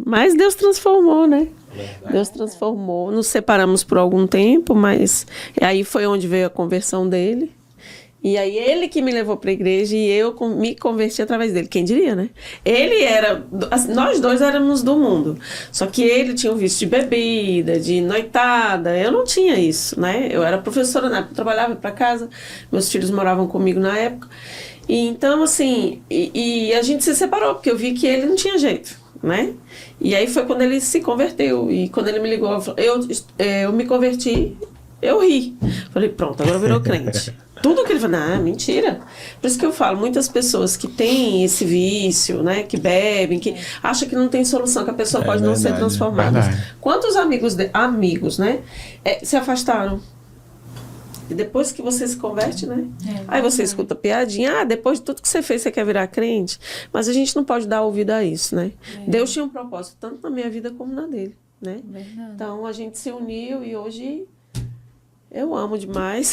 Mas Deus transformou, né? Verdade. Deus transformou. Nos separamos por algum tempo, mas aí foi onde veio a conversão dele. E aí ele que me levou para a igreja e eu me converti através dele. Quem diria, né? Ele era... Nós dois éramos do mundo. Só que ele tinha um vício de bebida, de noitada. Eu não tinha isso, né? Eu era professora na época, trabalhava para casa. Meus filhos moravam comigo na época. E então, assim... E a gente se separou, porque eu vi que ele não tinha jeito, né? E aí foi quando ele se converteu. E quando ele me ligou, eu me converti, eu ri. Falei, pronto, agora virou crente. Tudo que ele fala, mentira. Por isso que eu falo, muitas pessoas que têm esse vício, né, que bebem, que acham que não tem solução, que a pessoa pode não ser transformada. Quantos amigos, né, se afastaram? E depois que você se converte, né? Aí você escuta piadinha, depois de tudo que você fez, você quer virar crente. Mas a gente não pode dar ouvido a isso, né? Deus tinha um propósito, tanto na minha vida como na dele, né? Então a gente se uniu e hoje... Eu amo demais,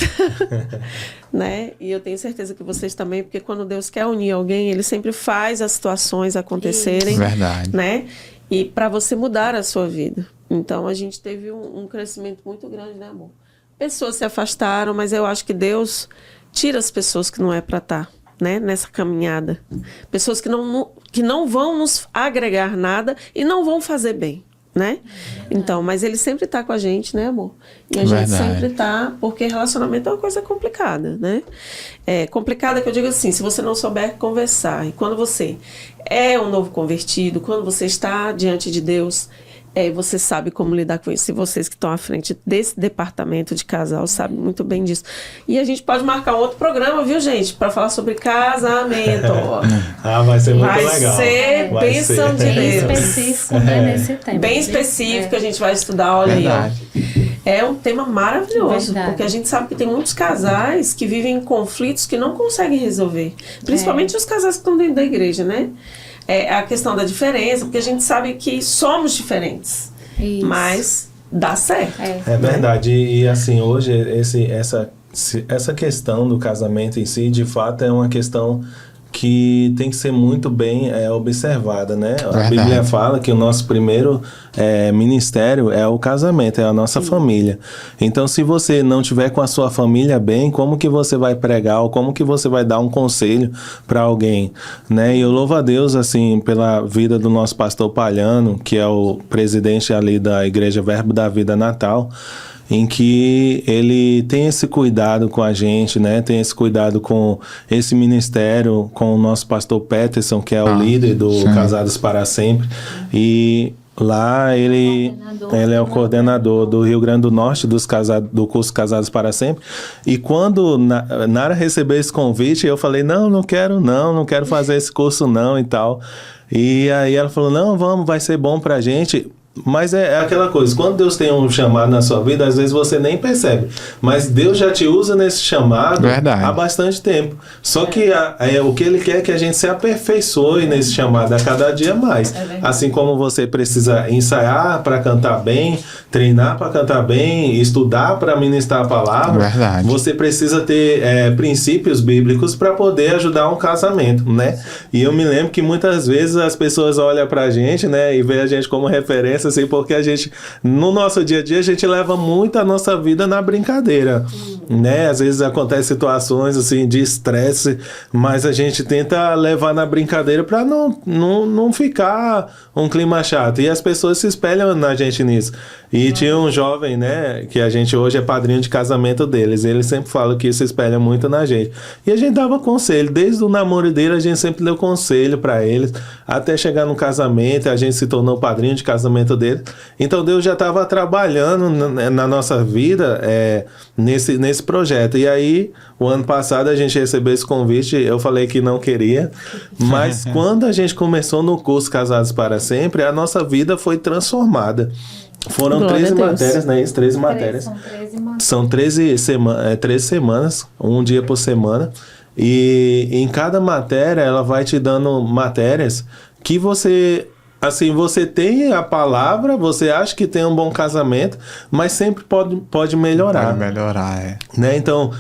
né? E eu tenho certeza que vocês também, porque quando Deus quer unir alguém, Ele sempre faz as situações acontecerem, verdade, né? E para você mudar a sua vida. Então a gente teve um crescimento muito grande, né, amor? Pessoas se afastaram, mas eu acho que Deus tira as pessoas que não é para estar, né? Nessa caminhada. Pessoas que não vão nos agregar nada e não vão fazer bem. Né? Então, mas ele sempre está com a gente, né, amor? E a gente sempre está, porque relacionamento é uma coisa complicada, né? É complicada que eu digo assim, se você não souber conversar, e quando você é um novo convertido, quando você está diante de Deus, você sabe como lidar com isso. E vocês que estão à frente desse departamento de casal sabem muito bem disso. E a gente pode marcar um outro programa, viu, gente? Para falar sobre casamento. Vai ser muito legal. Vai ser bênção de Deus. Bem específico, né, nesse tema. Bem específico, a gente vai estudar, olha aí, ó. É um tema maravilhoso, porque a gente sabe que tem muitos casais que vivem conflitos que não conseguem resolver. Principalmente os casais que estão dentro da igreja, né? A questão da diferença, porque a gente sabe que somos diferentes, mas dá certo. É verdade, e assim, hoje essa questão do casamento em si, de fato, é uma questão que tem que ser muito bem observada, né? A Bíblia fala que o nosso primeiro ministério é o casamento, é a nossa família. Então, se você não tiver com a sua família bem, como que você vai pregar ou como que você vai dar um conselho para alguém, né? E eu louvo a Deus, assim, pela vida do nosso pastor Palhano, que é o presidente ali da Igreja Verbo da Vida Natal, em que ele tem esse cuidado com a gente, né? Tem esse cuidado com esse ministério, com o nosso pastor Peterson, que é o líder do Casados para Sempre. E lá ele é o coordenador do Rio Grande do Norte do curso Casados para Sempre. E quando Nara recebeu esse convite, eu falei, não quero fazer esse curso não e tal. E aí ela falou, não, vamos, vai ser bom pra gente. Mas é aquela coisa, quando Deus tem um chamado na sua vida, às vezes você nem percebe, mas Deus já te usa nesse chamado há bastante tempo. Só que o que Ele quer é que a gente se aperfeiçoe nesse chamado a cada dia mais. Assim como você precisa ensaiar para cantar bem, treinar para cantar bem, estudar para ministrar a palavra, você precisa ter princípios bíblicos para poder ajudar um casamento, né? E eu me lembro que muitas vezes as pessoas olham para a gente, né, e veem a gente como referência, assim, porque a gente, no nosso dia a dia, a gente leva muito a nossa vida na brincadeira, né? Às vezes acontecem situações, assim, de estresse, mas a gente tenta levar na brincadeira para não ficar um clima chato. E as pessoas se espelham na gente nisso. E tinha um jovem, né, que a gente hoje é padrinho de casamento deles. Ele sempre fala que se espelha muito na gente. E a gente dava conselho. Desde o namoro dele, a gente sempre deu conselho para eles, até chegar no casamento, a gente se tornou padrinho de casamento dele. Então Deus já estava trabalhando na nossa vida nesse projeto. E aí, o ano passado, a gente recebeu esse convite, eu falei que não queria, mas quando a gente começou no curso Casados para Sempre, a nossa vida foi transformada. Foram 13 matérias, né? 13 matérias. São 13 semanas, um dia por semana. E em cada matéria, ela vai te dando matérias que você assim, você tem a palavra, você acha que tem um bom casamento, mas sempre pode melhorar. Pode melhorar, né? Então,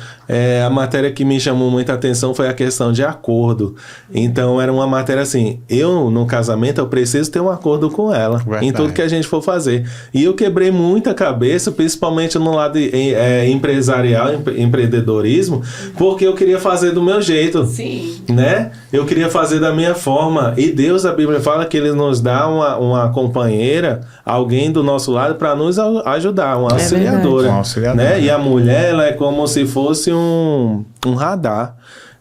a matéria que me chamou muita atenção foi a questão de acordo. Então, era uma matéria assim, eu, no casamento, eu preciso ter um acordo com ela, em tudo que a gente for fazer. E eu quebrei muita cabeça, principalmente no lado empresarial, empreendedorismo, porque eu queria fazer do meu jeito. Sim. Né? Eu queria fazer da minha forma. E Deus, a Bíblia fala que Ele nos dá uma companheira, alguém do nosso lado para nos ajudar, uma auxiliadora. Né? E a mulher, ela é como se fosse um radar.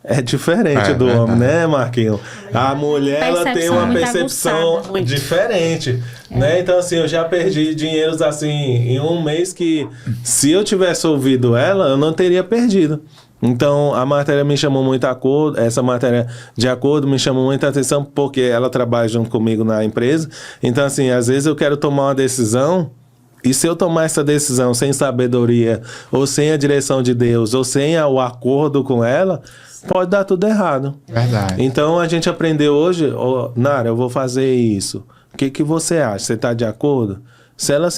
É diferente do homem, né, Marquinhos? A mulher, ela tem uma percepção diferente, né? Então, assim, eu já perdi dinheiros, assim, em um mês que, se eu tivesse ouvido ela, eu não teria perdido. Então, a matéria me chamou muito acordo, essa matéria de acordo me chamou muita atenção, porque ela trabalha junto comigo na empresa. Então, assim, às vezes eu quero tomar uma decisão, e se eu tomar essa decisão sem sabedoria, ou sem a direção de Deus, ou sem o acordo com ela, pode dar tudo errado. Verdade. Então, a gente aprendeu hoje, Nara, eu vou fazer isso. O que você acha? Você está de acordo? Se ela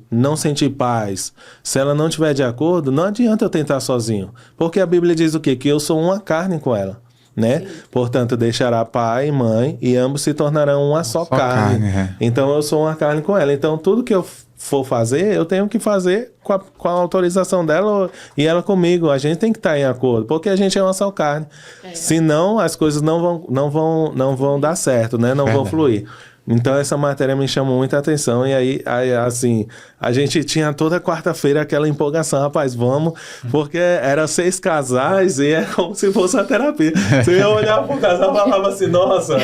não sentir paz, se ela não estiver de acordo, não adianta eu tentar sozinho. Porque a Bíblia diz o quê? Que eu sou uma carne com ela. Né? Portanto, deixará pai e mãe e ambos se tornarão uma só carne. Então, eu sou uma carne com ela. Então, tudo que eu for fazer, eu tenho que fazer com a autorização dela e ela comigo. A gente tem que estar em acordo, porque a gente é uma só carne. Senão, as coisas não vão dar certo, né? Não vão fluir. Então, essa matéria me chamou muita atenção. E aí, assim, a gente tinha toda quarta-feira aquela empolgação. Rapaz, vamos, porque eram 6 casais e é como se fosse uma terapia. Você ia olhar pro casal e falava assim, nossa,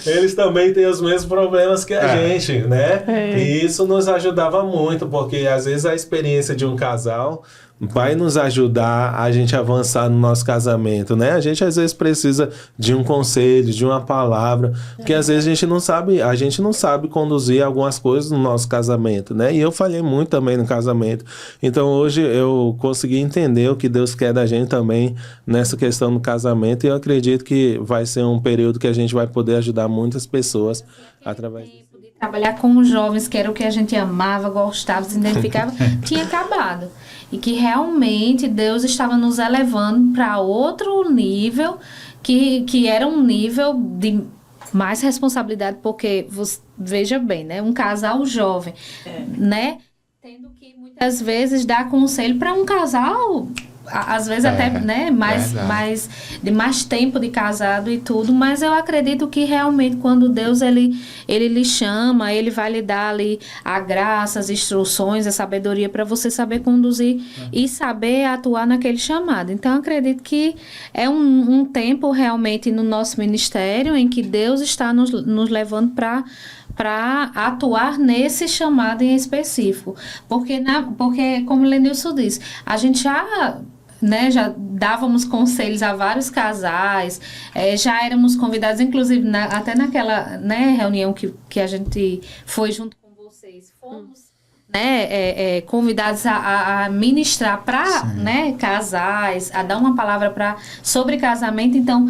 eles também têm os mesmos problemas que a gente, né? E isso nos ajudava muito, porque às vezes a experiência de um casal vai nos ajudar a gente avançar no nosso casamento, né? A gente às vezes precisa de um conselho, de uma palavra, porque às vezes a gente não sabe conduzir algumas coisas no nosso casamento, né? E eu falhei muito também no casamento. Então hoje eu consegui entender o que Deus quer da gente também nessa questão do casamento, e eu acredito que vai ser um período que a gente vai poder ajudar muitas pessoas através disso. Trabalhar com os jovens, que era o que a gente amava, gostava, se identificava, tinha acabado. E que realmente Deus estava nos elevando para outro nível, que era um nível de mais responsabilidade, porque, veja bem, né? Um casal jovem, né? Tendo que muitas vezes dar conselho para um casal, às vezes até, né, mais tempo de casado e tudo, mas eu acredito que realmente quando Deus ele lhe chama, ele vai lhe dar ali a graça, as instruções, a sabedoria para você saber conduzir e saber atuar naquele chamado. Então eu acredito que é um tempo realmente no nosso ministério em que Deus está nos levando para atuar nesse chamado em específico. Porque como o Lenilson disse, a gente já dávamos conselhos a vários casais, já éramos convidados, inclusive até naquela, né, reunião que a gente foi junto com vocês, fomos convidados a ministrar para, né, casais, a dar uma palavra sobre casamento. Então,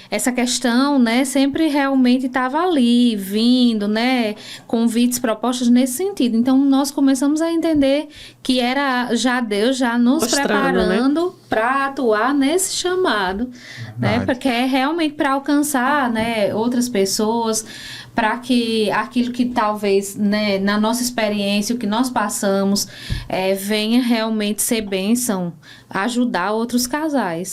essa questão, né, sempre realmente estava ali, vindo, né, convites, propostas nesse sentido. Então, nós começamos a entender que era já Deus já nos preparando, né, para atuar nesse chamado, né, porque é realmente para alcançar, né, outras pessoas, para que aquilo que talvez, né, na nossa experiência, o que nós passamos, venha realmente ser bênção, ajudar outros casais.